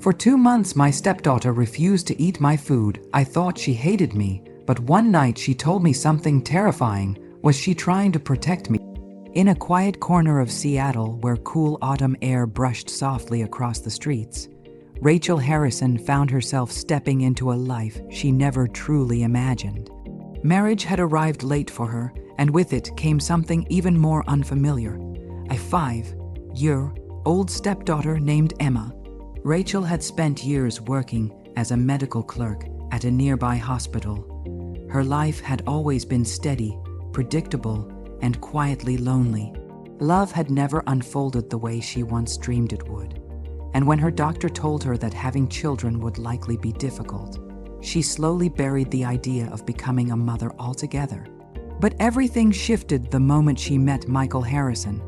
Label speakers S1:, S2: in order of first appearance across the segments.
S1: For 2 months, my stepdaughter refused to eat my food. I thought she hated me, but one night she told me something terrifying. Was she trying to protect me? In a quiet corner of Seattle where cool autumn air brushed softly across the streets, Rachel Harrison found herself stepping into a life she never truly imagined. Marriage had arrived late for her, and with it came something even more unfamiliar: a 5-year-old stepdaughter named Emma. Rachel had spent years working as a medical clerk at a nearby hospital. Her life had always been steady, predictable, and quietly lonely. Love had never unfolded the way she once dreamed it would. And when her doctor told her that having children would likely be difficult, she slowly buried the idea of becoming a mother altogether. But everything shifted the moment she met Michael Harrison.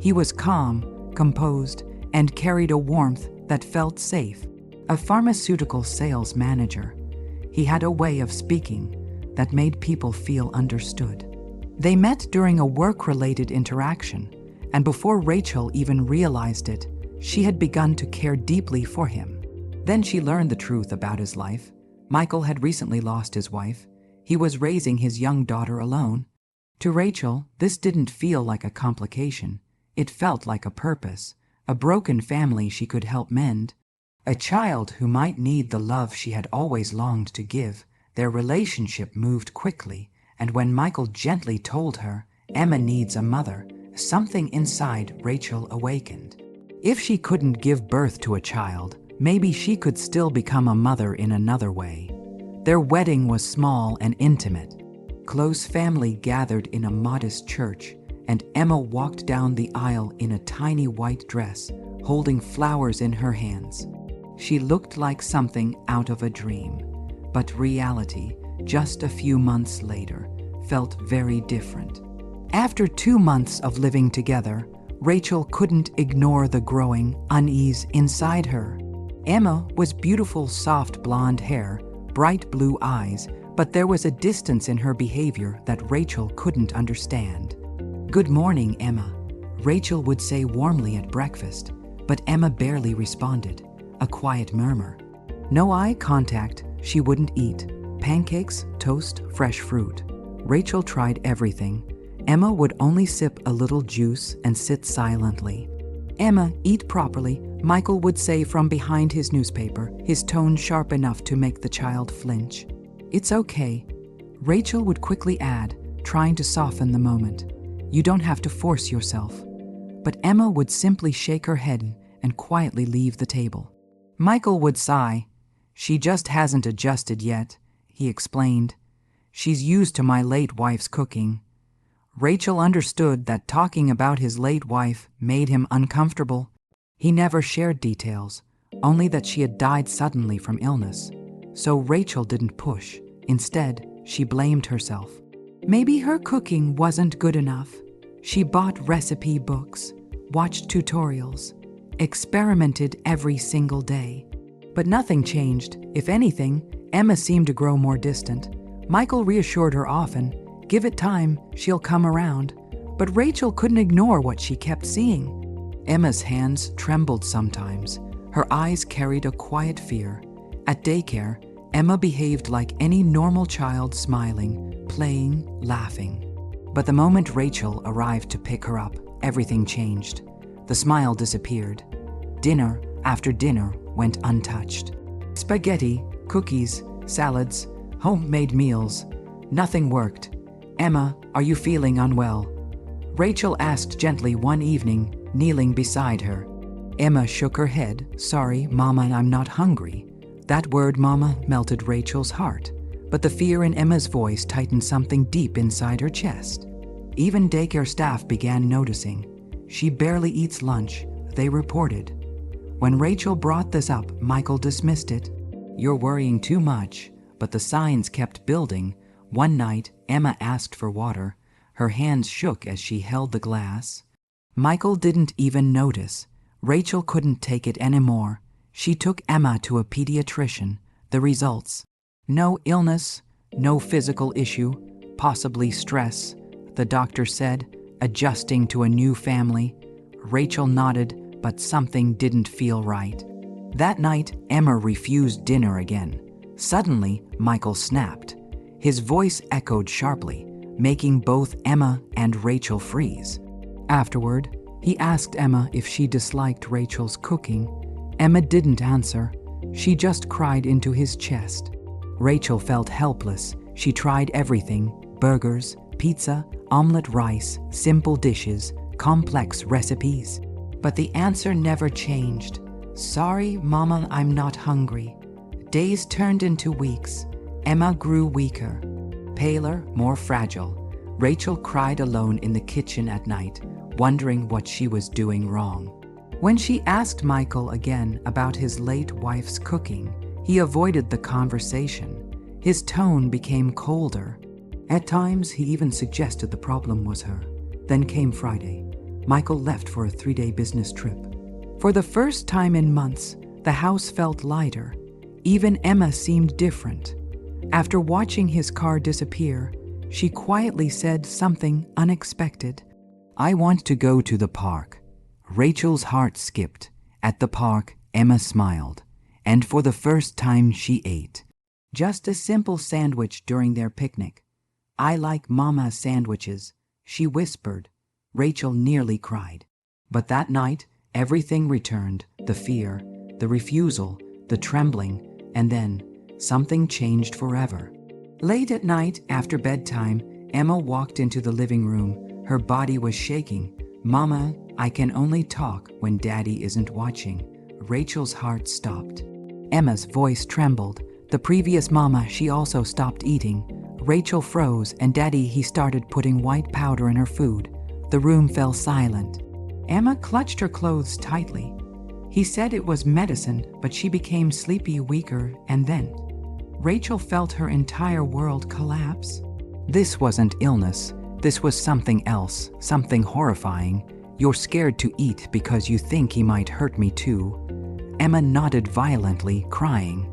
S1: He was calm, composed, and carried a warmth that felt safe. A pharmaceutical sales manager, he had a way of speaking that made people feel understood. They met during a work-related interaction, and before Rachel even realized it, she had begun to care deeply for him. Then she learned the truth about his life. Michael had recently lost his wife. He was raising his young daughter alone. To Rachel, this didn't feel like a complication. It felt like a purpose, a broken family she could help mend, a child who might need the love she had always longed to give. Their relationship moved quickly, and when Michael gently told her, "Emma needs a mother," something inside Rachel awakened. If she couldn't give birth to a child, maybe she could still become a mother in another way. Their wedding was small and intimate. Close family gathered in a modest church, and Emma walked down the aisle in a tiny white dress, holding flowers in her hands. She looked like something out of a dream, but reality, just a few months later, felt very different. After 2 months of living together, Rachel couldn't ignore the growing unease inside her. Emma was beautiful, soft blonde hair, bright blue eyes, but there was a distance in her behavior that Rachel couldn't understand. "Good morning, Emma," Rachel would say warmly at breakfast, but Emma barely responded, a quiet murmur. No eye contact, she wouldn't eat. Pancakes, toast, fresh fruit. Rachel tried everything. Emma would only sip a little juice and sit silently. "Emma, eat properly," Michael would say from behind his newspaper, his tone sharp enough to make the child flinch. "It's okay," Rachel would quickly add, trying to soften the moment. "You don't have to force yourself." But Emma would simply shake her head and quietly leave the table. Michael would sigh. "She just hasn't adjusted yet," he explained. "She's used to my late wife's cooking." Rachel understood that talking about his late wife made him uncomfortable. He never shared details, only that she had died suddenly from illness. So Rachel didn't push. Instead, she blamed herself. Maybe her cooking wasn't good enough. She bought recipe books, watched tutorials, experimented every single day. But nothing changed. If anything, Emma seemed to grow more distant. Michael reassured her often, "Give it time, she'll come around." But Rachel couldn't ignore what she kept seeing. Emma's hands trembled sometimes. Her eyes carried a quiet fear. At daycare, Emma behaved like any normal child, smiling, playing, laughing. But the moment Rachel arrived to pick her up, everything changed. The smile disappeared. Dinner after dinner went untouched. Spaghetti, cookies, salads, homemade meals. Nothing worked. "Emma, are you feeling unwell?" Rachel asked gently one evening, kneeling beside her. Emma shook her head. "Sorry, Mama, I'm not hungry." That word, Mama, melted Rachel's heart, but the fear in Emma's voice tightened something deep inside her chest. Even daycare staff began noticing. "She barely eats lunch," they reported. When Rachel brought this up, Michael dismissed it. "You're worrying too much," but the signs kept building. One night, Emma asked for water. Her hands shook as she held the glass. Michael didn't even notice. Rachel couldn't take it anymore. She took Emma to a pediatrician. The results: no illness, no physical issue, possibly stress, the doctor said, adjusting to a new family. Rachel nodded, but something didn't feel right. That night, Emma refused dinner again. Suddenly, Michael snapped. His voice echoed sharply, making both Emma and Rachel freeze. Afterward, he asked Emma if she disliked Rachel's cooking. Emma didn't answer. She just cried into his chest. Rachel felt helpless. She tried everything: burgers, pizza, omelette rice, simple dishes, complex recipes. But the answer never changed. "Sorry, Mama, I'm not hungry." Days turned into weeks. Emma grew weaker, paler, more fragile. Rachel cried alone in the kitchen at night, wondering what she was doing wrong. When she asked Michael again about his late wife's cooking, he avoided the conversation. His tone became colder. At times, he even suggested the problem was her. Then came Friday. Michael left for a 3-day business trip. For the first time in months, the house felt lighter. Even Emma seemed different. After watching his car disappear, she quietly said something unexpected. "I want to go to the park." Rachel's heart skipped. At the park, Emma smiled. And for the first time, she ate. Just a simple sandwich during their picnic. "I like Mama's sandwiches," she whispered. Rachel nearly cried. But that night, everything returned: the fear, the refusal, the trembling, and then something changed forever. Late at night, after bedtime, Emma walked into the living room. Her body was shaking. "Mama, I can only talk when Daddy isn't watching." Rachel's heart stopped. Emma's voice trembled. The previous Mama, she also stopped eating. Rachel froze, and Daddy, he started putting white powder in her food. The room fell silent. Emma clutched her clothes tightly. He said it was medicine, but she became sleepy, weaker, and then Rachel felt her entire world collapse. This wasn't illness. This was something else, something horrifying. "You're scared to eat because you think he might hurt me too." Emma nodded violently, crying.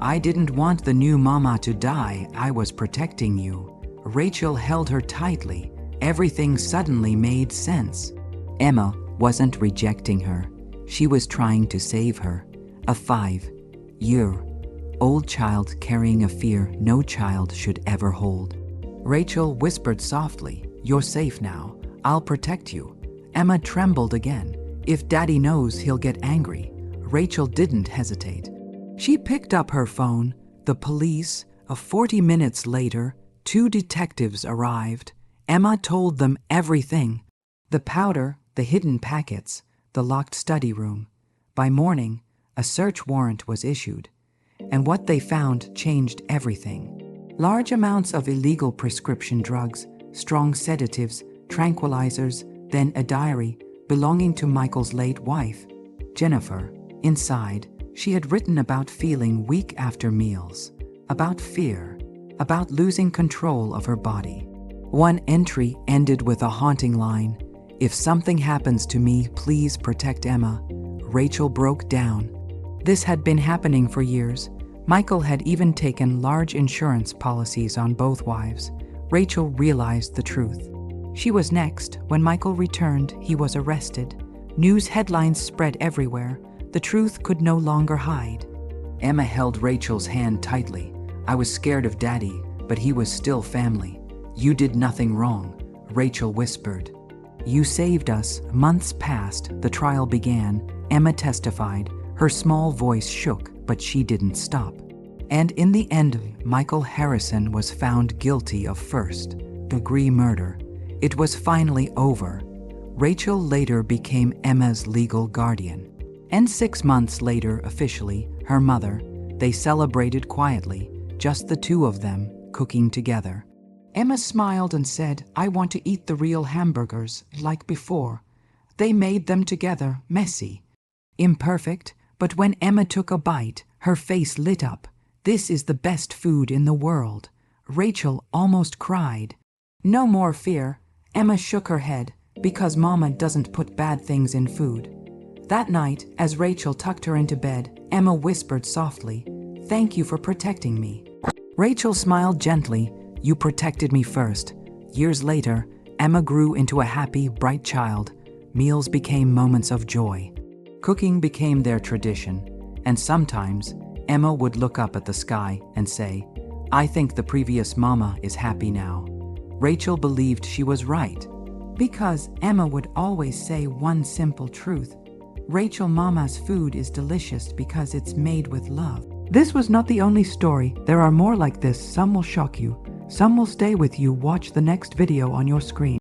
S1: "I didn't want the new Mama to die. I was protecting you." Rachel held her tightly. Everything suddenly made sense. Emma wasn't rejecting her. She was trying to save her. A 5-year-old child carrying a fear no child should ever hold. Rachel whispered softly, "You're safe now. I'll protect you." Emma trembled again. If Daddy knows, he'll get angry. Rachel didn't hesitate. She picked up her phone. The police. 40 minutes later, 2 detectives arrived. Emma told them everything: the powder, the hidden packets, the locked study room. By morning, a search warrant was issued, and what they found changed everything. Large amounts of illegal prescription drugs, strong sedatives, tranquilizers, then a diary belonging to Michael's late wife, Jennifer. Inside, she had written about feeling weak after meals, about fear, about losing control of her body. One entry ended with a haunting line: "If something happens to me, please protect Emma." Rachel broke down. This had been happening for years. Michael had even taken large insurance policies on both wives. Rachel realized the truth. She was next. When Michael returned, he was arrested. News headlines spread everywhere. The truth could no longer hide. Emma held Rachel's hand tightly. "I was scared of Daddy, but he was still family." "You did nothing wrong," Rachel whispered. "You saved us." Months passed. The trial began. Emma testified. Her small voice shook, but she didn't stop. And in the end, Michael Harrison was found guilty of first-degree murder. It was finally over. Rachel later became Emma's legal guardian. And 6 months later, officially, her mother. They celebrated quietly, just the two of them, cooking together. Emma smiled and said, "I want to eat the real hamburgers, like before." They made them together, messy, imperfect, but when Emma took a bite, her face lit up. "This is the best food in the world." Rachel almost cried. "No more fear." Emma shook her head. "Because Mama doesn't put bad things in food." That night, as Rachel tucked her into bed, Emma whispered softly, "Thank you for protecting me." Rachel smiled gently. "You protected me first." Years later, Emma grew into a happy, bright child. Meals became moments of joy. Cooking became their tradition. And sometimes, Emma would look up at the sky and say, "I think the previous mama is happy now." Rachel believed she was right, because Emma would always say one simple truth: Rachel mama's food is delicious because it's made with love. This was not the only story. There are more like this. Some will shock you, some will stay with you. Watch the next video on your screen.